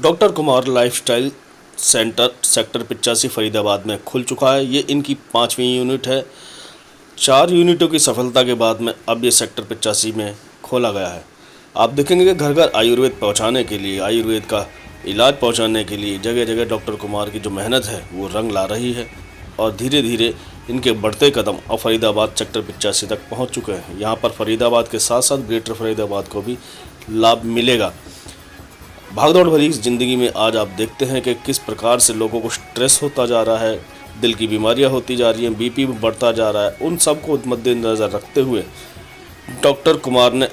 Doctor Kumar lifestyle centre sector 85 Faridabad में खुल चुका है। ये इनकी 5वीं यूनिट है। 4 यूनिटों की सफलता के बाद में अब ये सेक्टर 85 में खोला गया है। आप देखेंगे कि घर घर आयुर्वेद पहुंचाने के लिए, आयुर्वेद का इलाज पहुंचाने के लिए जगह जगह डॉक्टर कुमार की जो मेहनत है वो रंग ला रही है और धीरे धीरे इनके बढ़ते कदम अब फरीदाबाद सेक्टर 85 तक पहुंच चुके हैं। यहाँ पर फरीदाबाद के साथ साथ ग्रेटर फरीदाबाद को भी लाभ मिलेगा। भागदौड़ भरी इस ज़िंदगी में आज आप देखते हैं कि किस प्रकार से लोगों को स्ट्रेस होता जा रहा है, दिल की बीमारियां होती जा रही हैं, बीपी बढ़ता जा रहा है। उन सब को मद्देनज़र रखते हुए डॉक्टर कुमार ने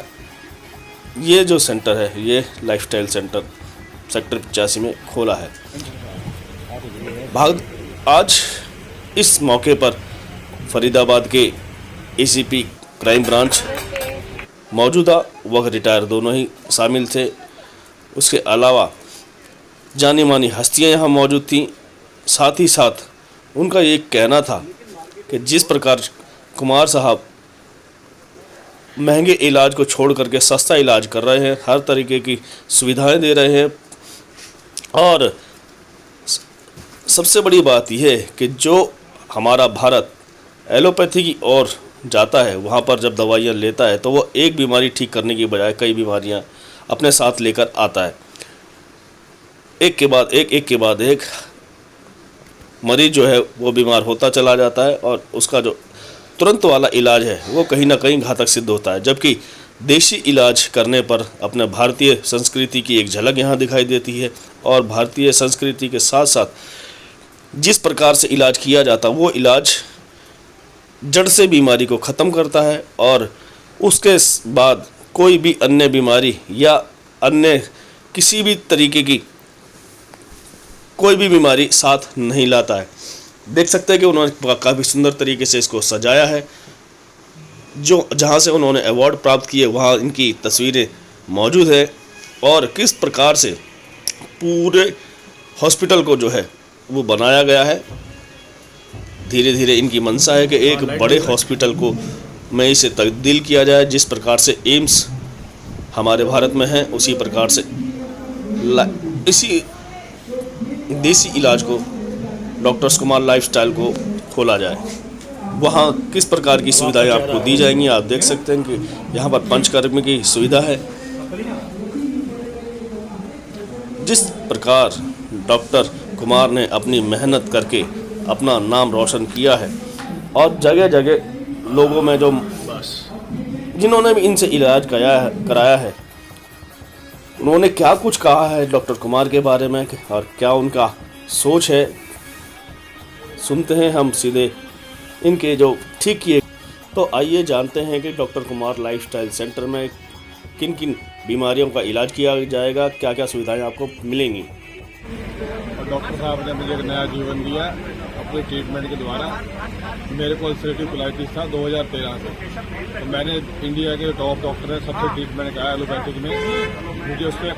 ये जो सेंटर है, ये लाइफस्टाइल सेंटर सेक्टर 85 में खोला है। आज इस मौके पर फरीदाबाद के एसीपी क्राइम ब्रांच मौजूदा व रिटायर दोनों ही शामिल थे। उसके अलावा जानी मानी हस्तियां यहाँ मौजूद थीं। साथ ही साथ उनका ये कहना था कि जिस प्रकार कुमार साहब महंगे इलाज को छोड़ करके सस्ता इलाज कर रहे हैं, हर तरीके की सुविधाएं दे रहे हैं, और सबसे बड़ी बात यह है कि जो हमारा भारत एलोपैथी की ओर जाता है, वहाँ पर जब दवाइयाँ लेता है तो वो एक बीमारी ठीक करने की बजाय कई बीमारियाँ अपने साथ लेकर आता है। एक के बाद एक मरीज जो है वो बीमार होता चला जाता है और उसका जो तुरंत वाला इलाज है वो कहीं ना कहीं घातक सिद्ध होता है। जबकि देसी इलाज करने पर अपने भारतीय संस्कृति की एक झलक यहाँ दिखाई देती है और भारतीय संस्कृति के साथ साथ जिस प्रकार से इलाज किया जाता है वो इलाज जड़ से बीमारी को ख़त्म करता है और उसके बाद कोई भी अन्य बीमारी या अन्य किसी भी तरीके की कोई भी बीमारी साथ नहीं लाता है। देख सकते हैं कि उन्होंने काफ़ी सुंदर तरीके से इसको सजाया है। जो जहां से उन्होंने अवार्ड प्राप्त किए वहां इनकी तस्वीरें मौजूद है और किस प्रकार से पूरे हॉस्पिटल को जो है वो बनाया गया है। धीरे धीरे इनकी मंशा है कि एक बड़े हॉस्पिटल को में इसे तब्दील किया जाए। जिस प्रकार से एम्स हमारे भारत में है, उसी प्रकार से इसी देसी इलाज को डॉक्टर कुमार लाइफस्टाइल को खोला जाए। वहाँ किस प्रकार की सुविधाएं आपको दी जाएंगी, आप देख सकते हैं कि यहाँ पर पंचकर्म की सुविधा है। जिस प्रकार डॉक्टर कुमार ने अपनी मेहनत करके अपना नाम रोशन किया है और जगह जगह लोगों में जो जिन्होंने भी इनसे इलाज कराया है, उन्होंने क्या कुछ कहा है डॉक्टर कुमार के बारे में और क्या उनका सोच है, सुनते हैं हम सीधे इनके जो ठीक किए। तो आइए जानते हैं कि डॉक्टर कुमार लाइफस्टाइल सेंटर में किन किन बीमारियों का इलाज किया जाएगा, क्या क्या सुविधाएं आपको मिलेंगी। डॉक्टर साहब ने मुझे एक नया जीवन दिया अपने ट्रीटमेंट के द्वारा। मेरे को अल्सरेटिव कोलाइटिस था 2013 से, तो मैंने इंडिया के टॉप डॉक्टर है सबसे ट्रीटमेंट कराया एलोपैथिक में। मुझे उससे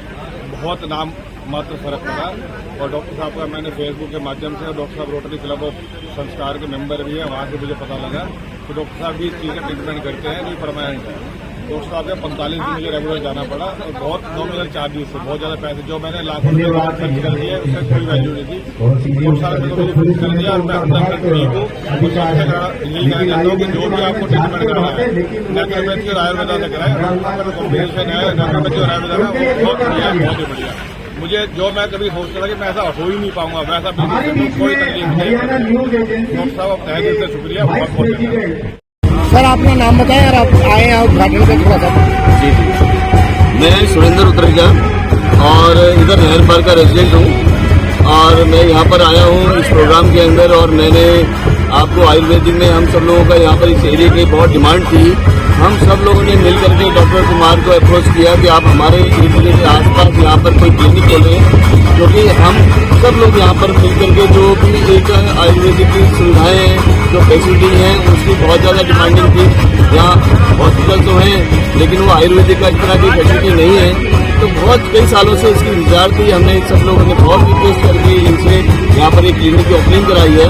बहुत नाम मात्र फर्क पड़ा और डॉक्टर साहब का मैंने फेसबुक के माध्यम से, डॉक्टर साहब रोटरी क्लब ऑफ संस्कार के मेंबर भी है, वहाँ से मुझे पता लगा कि डॉक्टर साहब भी इस चीज़ का ट्रीटमेंट करते हैं जो परमानेंट है। डॉक्टर साहब का 45 दिन मुझे रेगुलर जाना पड़ा और बहुत नॉमिनल चार्जेस से बहुत ज़्यादा पैसे जो मैंने लाखों रुपये खर्च कर दिए उससे कोई वैल्यू नहीं थी। डॉक्टर साहब ने तो मुझे खुश कर दिया और मैं अपना ठीक हूँ। कुछ यही कहना चाहता हूँ कि जो भी आपको ट्रीटमेंट कराना है नेचुरोपैथी और आयुर्वेदा से कराए, अगर कॉम्बिनेशन है नेचुरोपैथी और आयुर्वेदा का बहुत बढ़िया, बहुत ही बढ़िया। मुझे जो मैं कभी सोचता था कि मैं ऐसा हो ही नहीं पाऊंगा, वैसा बिल्कुल कोई तकलीफ नहीं। डॉक्टर साहब अब तहे दिल से शुक्रिया, बहुत बहुत धन्यवाद। सर अपना नाम बताएं और आप आए हैं उद्घाटन का थोड़ा सा। जी मैं सुरेंद्र उत्तरजा और इधर नहर पार का रेजिडेंट हूँ और मैं यहाँ पर आया हूँ इस प्रोग्राम के अंदर। और मैंने आपको आयुर्वेदिक में हम सब लोगों का यहाँ पर इस एरिया की बहुत डिमांड थी। हम सब लोगों ने मिल करके डॉक्टर कुमार को अप्रोच किया कि आप हमारे एरिया के आसपास यहाँ पर कोई क्लिनिक खोलें, क्योंकि हम सब लोग यहाँ पर मिल करके जो भी एक आयुर्वेदिक की सुविधाएं हैं, जो फैसिलिटी हैं, उसकी बहुत ज़्यादा डिमांडिंग थी। यहाँ हॉस्पिटल तो हैं लेकिन वो आयुर्वेदिक का इस तरह की फैसिलिटी नहीं है। तो बहुत कई सालों से इसकी इंतजार थी। हमने सब लोगों ने बहुत रिक्वेस्ट करके इनसे यहाँ पर एक क्लिनिक की ओपनिंग कराई है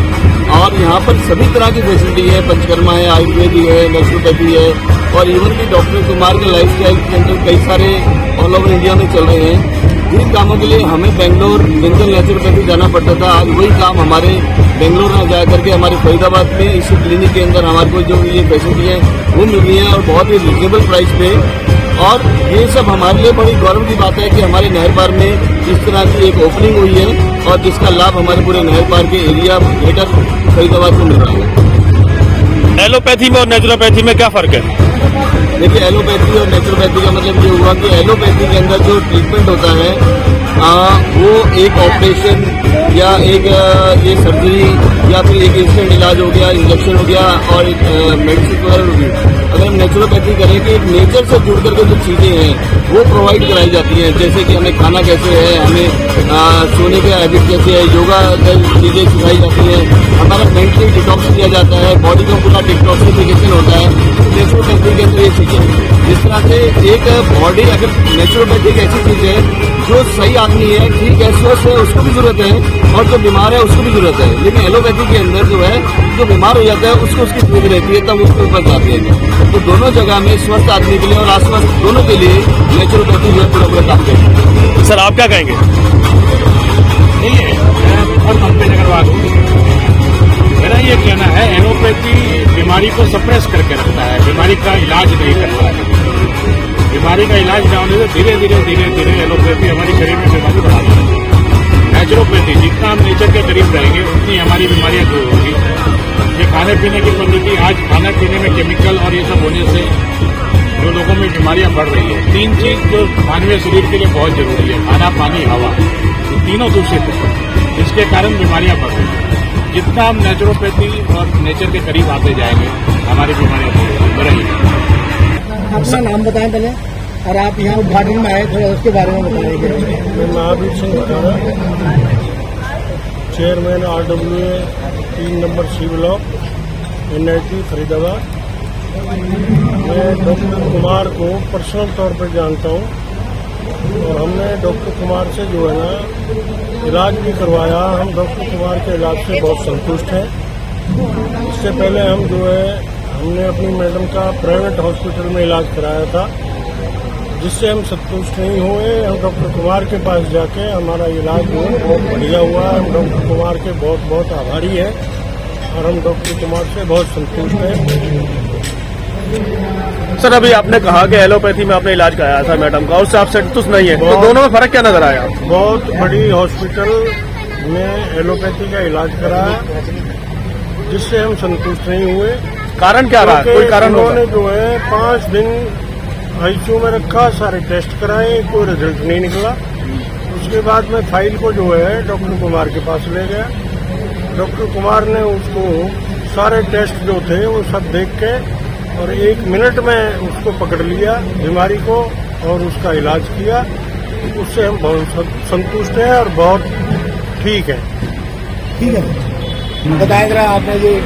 और यहाँ पर सभी तरह की फैसिलिटी है, पंचकर्मा है, आयुर्वेदी है, नेचुरोपैथी है और इवन की डॉक्टर कुमार के लाइफस्टाइल सेंटर कई सारे ऑल ओवर इंडिया में चल रहे हैं। जिन कामों के लिए हमें बेंगलोर डेंटल नेचुरोपैथी जाना पड़ता था, आज वही काम हमारे बेंगलोर में जा करके हमारे फरीदाबाद में इस क्लिनिक के अंदर हमारे को जो ये फैसिलिटी है वो मिल रही है और बहुत ही रिजनेबल प्राइस पे। और ये सब हमारे लिए बड़ी गौरव की बात है कि हमारे नहर पार में इस तरह की एक ओपनिंग हुई है और जिसका लाभ हमारे पूरे नहर पार के एरिया ग्रेटर फरीदाबाद को मिल रहा है। एलोपैथी में और नेचुरोपैथी में क्या फ़र्क है? देखिए, एलोपैथी और नेचुरोपैथी का मतलब ये हुआ कि एलोपैथी के अंदर जो ट्रीटमेंट होता है वो एक ऑपरेशन या एक ये सर्जरी या फिर एक इंस्टेंट इलाज हो गया, इंजेक्शन हो गया और एक मेडिसिन वगैरह हो गई। अगर हम नेचुरोपैथी करें कि नेचर से जुड़ करके जो चीज़ें हैं वो प्रोवाइड कराई जाती हैं, जैसे कि हमें खाना कैसे है, हमें सोने का हैबिट कैसे है, योगा चीज़ें सिखाई जाती हैं, हमारा मेंटली डिटॉक्स किया जाता है, बॉडी का पूरा डिटॉक्सिफिकेशन होता है। तो नेचुरोपैथी के अंदर ये चीज़ें जिस तरह से एक बॉडी, अगर नेचुरोपैथी एक ऐसी चीज़ है जो सही आदमी है, ठीक है, स्वस्थ है, उसको भी जरूरत है और जो बीमार है उसको भी जरूरत है। लेकिन एलोपैथी के अंदर जो है जो बीमार हो जाता है उसको उसकी जरूरत रहती है, तब उसके ऊपर जाती है। तो दोनों जगह में स्वस्थ आदमी के लिए और अस्वस्थ दोनों के लिए नेचुरोपैथी जो है पूरा काम करती है। सर आप क्या कहेंगे? नहीं है, मैं बहुत पंकज अग्रवाल हूँ। मेरा ये कहना है, एलोपैथी बीमारी को सप्रेस करके रखता है, बीमारी का इलाज नहीं करता है। बीमारी का इलाज न होने से धीरे धीरे एलोपैथी हमारे शरीर में बीमारी बढ़ाती है। नेचुरोपैथी, जितना हम नेचर के करीब रहेंगे उतनी हमारी बीमारियां दूर होगी। ये खाने पीने की पद्धति, आज खाने पीने में केमिकल और ये सब होने से जो लोगों में बीमारियां बढ़ रही है। 3 चीज जो मानवीय शरीर के लिए बहुत जरूरी है, खाना, पानी, हवा, ये तीनों दूषित है, जिसके कारण बीमारियां बढ़ रही है। जितना हम नेचुरोपैथी और नेचर के करीब आते जाएंगे हमारी बीमारियां दूर रहेंगी। अपना नाम बताएं पहले, और आप यहाँ उद्घाटन में आए, थोड़ा उसके बारे में बताएंगे। मैं महावीर सिंह बताना, chairman RWA 3 number C block, NIT Faridabad. मैं डॉक्टर कुमार को पर्सनल तौर पर जानता हूँ और हमने डॉक्टर कुमार से जो है ना इलाज भी करवाया। हम डॉक्टर कुमार के इलाज से बहुत संतुष्ट हैं। इससे पहले हम जो है हमने अपनी मैडम का प्राइवेट हॉस्पिटल में इलाज कराया था, जिससे हम संतुष्ट नहीं हुए। हम डॉक्टर कुमार के पास जाके हमारा इलाज जो है बहुत बढ़िया हुआ। हम डॉक्टर कुमार के बहुत बहुत आभारी हैं और हम डॉक्टर कुमार से बहुत संतुष्ट हैं। सर अभी आपने कहा कि एलोपैथी में आपने इलाज कराया था मैडम का, उससे आप संतुष्ट नहीं है, तो दोनों में फर्क क्या नजर आया? बहुत बड़ी हॉस्पिटल में एलोपैथी का इलाज कराया, जिससे हम संतुष्ट नहीं हुए। कारण क्या रहा? कोई कारण उन्होंने जो है 5 दिन ICU में रखा, सारे टेस्ट कराए, कोई रिजल्ट नहीं निकला। उसके बाद में फाइल को जो है डॉक्टर कुमार के पास ले गया। डॉक्टर कुमार ने उसको सारे टेस्ट जो थे वो सब देख के और 1 मिनट में उसको पकड़ लिया बीमारी को और उसका इलाज किया। उससे हम बहुत संतुष्ट हैं और बहुत ठीक है। ठीक है, बताया जरा आपने जो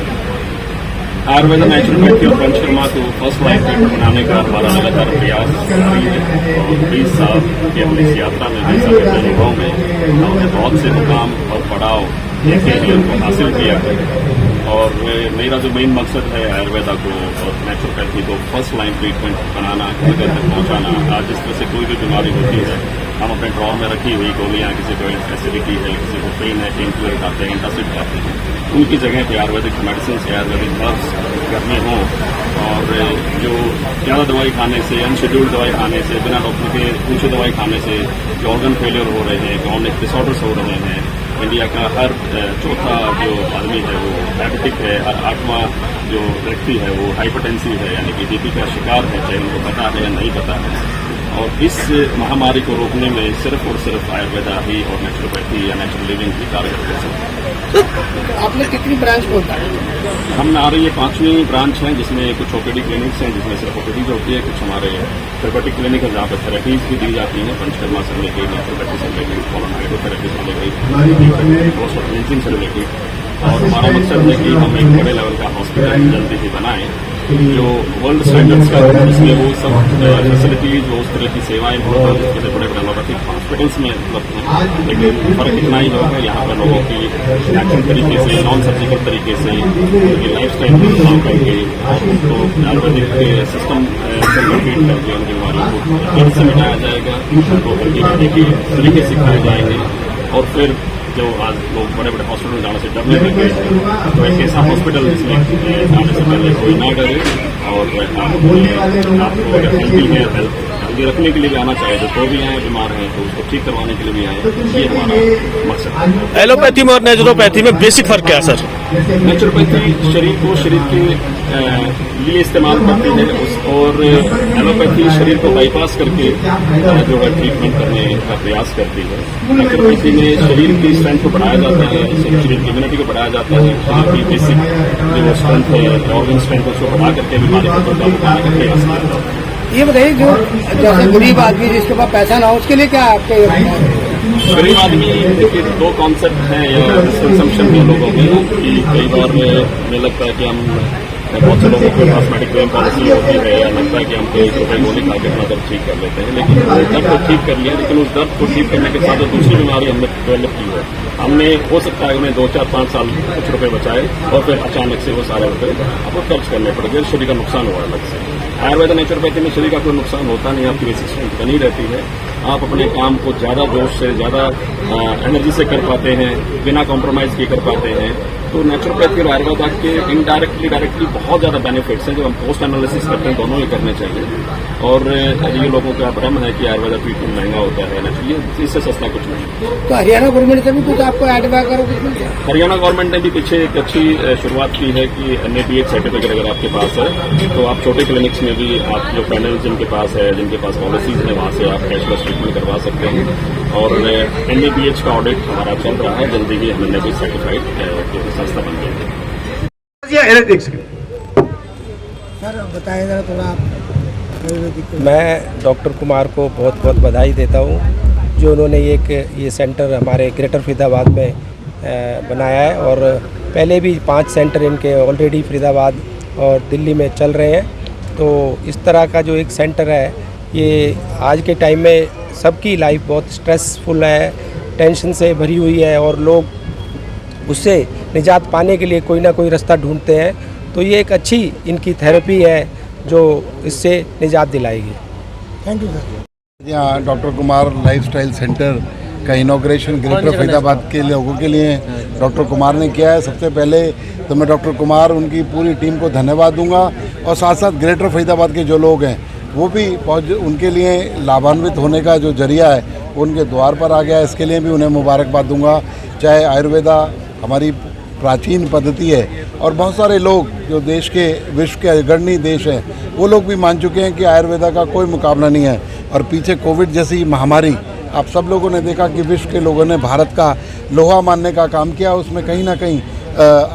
आयुर्वेद नेचुरोपैथी और पंचकर्मा को फर्स्ट लाइन ट्रीटमेंट बनाने का हमारा लगातार प्रयास जारी है और 20 साल की अपनी इस यात्रा में 20 साल के अनुभव में हमने बहुत से मुकाम और पड़ाव देखे हैं, उनको हासिल किया है। और मेरा जो मेन मकसद है आयुर्वेदा को और नेचुरोपैथी को फर्स्ट लाइन ट्रीटमेंट बनाना, घर तक पहुंचाना। आज जिस तरह से कोई भी बीमारी होती है, हम अपने ड्रॉर में रखी हुई गोलियां, किसी को एसिडिटी है, किसी को पेन है, पेन किलर खाते हैं, एंटासिड खाते हैं, उनकी जगह पे आयुर्वेदिक मेडिसिन से आयुर्वेदिक हर्ब्स घर में हों और जो ज़्यादा दवाई खाने से, अनशेड्यूल्ड दवाई खाने से, बिना डॉक्टर के ऊँची दवाई खाने से जो ऑर्गन फेलियर हो रहे हैं, क्रॉनिक डिसऑर्डर्स हो रहे हैं। इंडिया का हर चौथा जो आदमी है वो डायबिटिक है, हर 8वां जो व्यक्ति है वो हाइपरटेंसिव है, यानी कि बीपी का शिकार है, चाहे उनको पता है या नहीं पता है। और इस महामारी को रोकने में सिर्फ और सिर्फ आयुर्वेदा ही और नेचुरोपैथी या नेचुरल लिविंग ही कारगर कर सकते हैं। आपने कितनी ब्रांच खोलता है? हम आ रही है 5वीं ब्रांच है, जिसमें कुछ ओपीडी क्लिनिक्स हैं, जिसमें सिर्फ ओपीडी होती है, कुछ हमारे थेरेपेटिक क्लिनिक है जहाँ पर थेरेपीज भी दी जाती हैं, पंचकर्मा से रिलेटेड, नेचुरोपैथी से रिलेटेड, कॉलोन हाइड्रोथेरेपी से रिलेटेड, क्रॉस फर्टिलाइजिंग से रिलेटेड। और हमारा मकसद है कि हम एक बड़े लेवल का हॉस्पिटल जल्दी ही बनाएं जो वर्ल्ड स्टैंडर्ड्स का है, इसमें वो सब फैसिलिटीज, वो उस तरह की सेवाएं बहुत जैसे बड़े बड़े एलोपैथिक हॉस्पिटल्स में उपलब्ध हैं। लेकिन फर्क इतना ही होगा यहाँ पर लोगों की नेचुरल तरीके से, नॉन सर्जिकल तरीके से उनकी लाइफ स्टाइल को बदलाव करके और उनको आयुर्वेदिक सिस्टम से ट्रीट करके उनकी बीमारियों को जड़ से मिटाया जाएगा, उनको हल्की की तरीके सिखाए जाएंगे। और फिर जो आज लोग बड़े बड़े हॉस्पिटल जाने से डरने लगे हैं, तो एक ऐसा हॉस्पिटल जिसमें जाने से पहले कोई ना डरे और आपको हेल्दी है, हेल्दी रखने के लिए भी आना चाहिए। जो भी आए बीमार हैं तो उसको ठीक करवाने के लिए भी आए, ये हमारा मकसद है। एलोपैथी में और नेचुरोपैथी में बेसिक फर्क क्या है सर? नेचुरोपैथी शरीर को शरीर के लिए इस्तेमाल करती है और एलोपैथी शरीर को बाईपास करके जो है ट्रीटमेंट करने का प्रयास करती है। नेचुरोपैथी में शरीर की स्ट्रेंथ को बढ़ाया जाता है, शरीर की इम्यूनिटी को बढ़ाया जाता है, शरीर की बेसिक जो स्ट्रेंथ है, ऑर्गन स्ट्रेंथ उसको बढ़ा करके बीमारी को काबू पाने का प्रयास करता है। ये बताइए, जो जैसे गरीब आदमी जिसके पास पैसा ना हो उसके लिए क्या आपके गरीब आदमी देखिए, दो कॉन्सेप्ट हैं या कंजम्पशन में लोगों में कि कई बार मुझे लगता है कि हम बहुत से लोगों के पास मेडिक्लेम पॉलिसी होती है या लगता है कि हम कोई रुपये गोली खा के अपना दर्द ठीक कर लेते हैं, लेकिन वो दर्द को ठीक कर लिया, लेकिन उस दर्द को ठीक करने के साथ जो दूसरी बीमारी हमने डेवलप की है, हमने हो सकता है उन्हें 2, 4, 5 साल कुछ रुपये बचाए और फिर अचानक से वो सारे रुपये आपको खर्च करने पड़ गए, शरीर का नुकसान हुआ अलग से। आयुर्वेद नेचुरोपैथी में शरीर का कोई नुकसान होता नहीं, आपकी बेसिक स्ट्रेंथ बनी रहती है, आप अपने काम को ज़्यादा जोश से, ज़्यादा एनर्जी से कर पाते हैं, बिना कॉम्प्रोमाइज़ किए कर पाते हैं। तो नेचुरोपैथी और आयुर्वेदा के इनडायरेक्टली डायरेक्टली बहुत ज़्यादा बेनिफिट्स हैं जो हम पोस्ट एनालिसिस करते हैं, दोनों ही करने चाहिए। और ये लोगों का भ्रम है कि आयुर्वेदा ट्रीटमेंट महंगा होता है, नेचुरली इससे सस्ता कुछ नहीं। तो हरियाणा गवर्नमेंट से भी कुछ आपको एडवाइस करो कुछ मिल जाए? हरियाणा गवर्नमेंट ने भी पीछे एक अच्छी शुरुआत की है कि NABH सर्टिफिकेट अगर आपके पास है तो आप छोटे क्लिनिक्स में भी, आप जो पैनल जिनके पास है, जिनके पास पॉलिसीज है, वहाँ से आप कैशलेस ट्रीटमेंट करवा सकते हैं। और NABH का ऑडिट हमारा चल रहा है, जल्दी ही हम NABH सर्टिफाइड संस्था बन गई है। सर बताएं जरा थोड़ा आप। मैं डॉक्टर कुमार को बहुत बहुत बधाई देता हूँ जो उन्होंने ये सेंटर हमारे ग्रेटर फरीदाबाद में बनाया है, और पहले भी 5 सेंटर इनके ऑलरेडी फरीदाबाद और दिल्ली में चल रहे हैं। तो इस तरह का जो एक सेंटर है, ये आज के टाइम में सबकी लाइफ बहुत स्ट्रेसफुल है, टेंशन से भरी हुई है, और लोग उससे निजात पाने के लिए कोई ना कोई रास्ता ढूंढते हैं। तो ये एक अच्छी इनकी थेरेपी है जो इससे निजात दिलाएगी। Thank you sir. यहाँ डॉक्टर कुमार लाइफस्टाइल सेंटर का इनॉग्रेशन ग्रेटर फरीदाबाद के लोगों के लिए डॉक्टर कुमार ने किया है। सबसे पहले तो मैं डॉक्टर कुमार, उनकी पूरी टीम को धन्यवाद दूंगा, और साथ साथ ग्रेटर फरीदाबाद के जो लोग हैं वो भी बहुत, उनके लिए लाभान्वित होने का जो जरिया है वो उनके द्वार पर आ गया है। इसके लिए भी उन्हें मुबारकबाद दूंगा। चाहे आयुर्वेदा हमारी प्राचीन पद्धति है, और बहुत सारे लोग जो देश के, विश्व के अग्रणी देश हैं, वो लोग भी मान चुके हैं कि आयुर्वेदा का कोई मुकाबला नहीं है। और पीछे कोविड जैसी महामारी आप सब लोगों ने देखा कि विश्व के लोगों ने भारत का लोहा मानने का काम किया, उसमें कहीं ना कहीं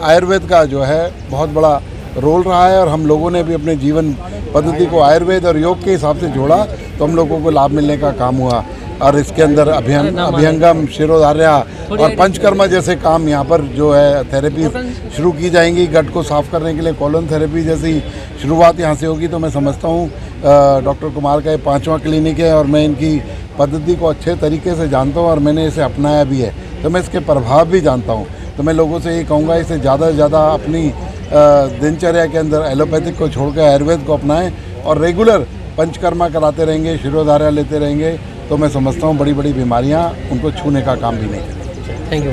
आयुर्वेद का जो है बहुत बड़ा रोल रहा है। और हम लोगों ने भी अपने जीवन पद्धति को आयुर्वेद और योग के हिसाब से जोड़ा, तो हम लोगों को लाभ मिलने का काम हुआ। और इसके अंदर अभ्यंगम, शिरोधार्या और पंचकर्मा जैसे काम यहाँ पर जो है थेरेपी शुरू की जाएंगी। गट को साफ करने के लिए कॉलन थेरेपी जैसी शुरुआत यहाँ से होगी। तो मैं समझता हूँ डॉक्टर कुमार का ये 5वां क्लिनिक है, और मैं इनकी पद्धति को अच्छे तरीके से जानता हूँ और मैंने इसे अपनाया भी है, तो मैं इसके प्रभाव भी जानता हूँ। तो मैं लोगों से ये कहूँगा, इसे ज़्यादा से ज़्यादा अपनी दिनचर्या के अंदर एलोपैथिक को छोड़कर आयुर्वेद को अपनाएं, और रेगुलर पंचकर्मा कराते रहेंगे, शिरोधार्या लेते रहेंगे, तो मैं समझता हूँ बड़ी बड़ी बीमारियाँ उनको छूने का काम भी नहीं करेंगी। Thank you.